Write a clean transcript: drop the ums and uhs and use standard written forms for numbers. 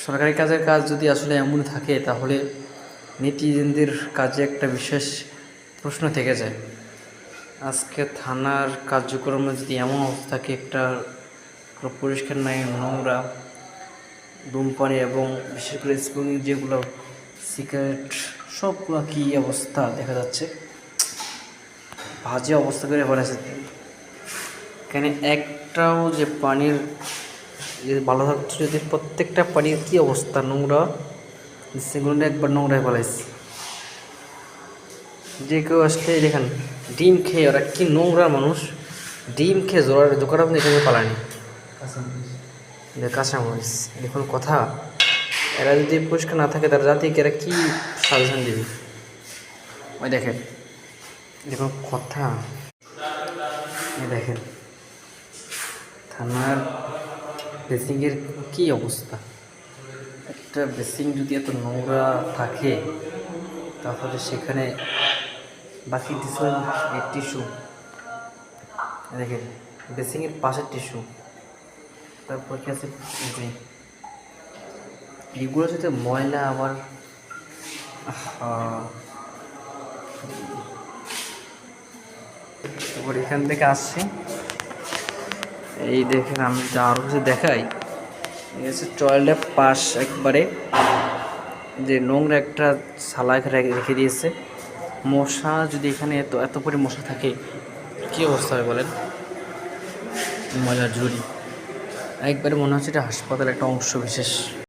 সরকারি কাজের কাজ যদি আসলে এমন থাকে তাহলে নেটিজেনদের কাজে একটা বিশেষ প্রশ্ন থেকে যায়। আজকে থানার কার্যক্রমে যদি এমন অবস্থা থাকে, একটা পরিষ্কার নাই, নোংরা, ধূমপানি এবং বিশেষ করে স্মোকিং যেগুলো, সিগারেট, সবগুলো কী অবস্থা দেখা যাচ্ছে, বাজে অবস্থা করে ফেলেছে। এখানে একটাও যে পানির যদি ভালো থাকতো, যদি প্রত্যেকটা পানির কী অবস্থা, নোংরা, সেগুলো একবার নোংরায় ফেলাইছে। যে কেউ আসলে দেখেন ডিম খেয়ে, ওরা কি নোংরা মানুষ, ডিম খেয়ে জোয়ার দোকানটা আপনি এখানে পালায়নি কাঁচামরিচ। দেখুন কথা, এরা যদি পরিষ্কার না থাকে তারা জাতিকে এরা কী সাজেশন দেবে? ওই দেখেন, দেখুন কথা, দেখেন থানার বেসিংয়ের কী অবস্থা। একটা বেসিং যদি এত নোংরা থাকে তাহলে সেখানে বাকি টিস্যু দেখেন, বেসিংয়ের পাশের টিস্যু, তারপর কি আছে যে এগুলো যদি ময়লা আবার তারপর এখান থেকে আসছে। এই দেখেন, আমি আরও কিছু দেখাই, এই হচ্ছে টয়লেটের পাশ একবারে যে নোংরা একটা সালা রেখে দিয়েছে। মশা যদি এখানে এত এত করে মশা থাকে কী অবস্থা হয় বলেন? ময়লার ঝুড়ি একবারে মনে হচ্ছে এটা হাসপাতালের একটা অংশ বিশেষ।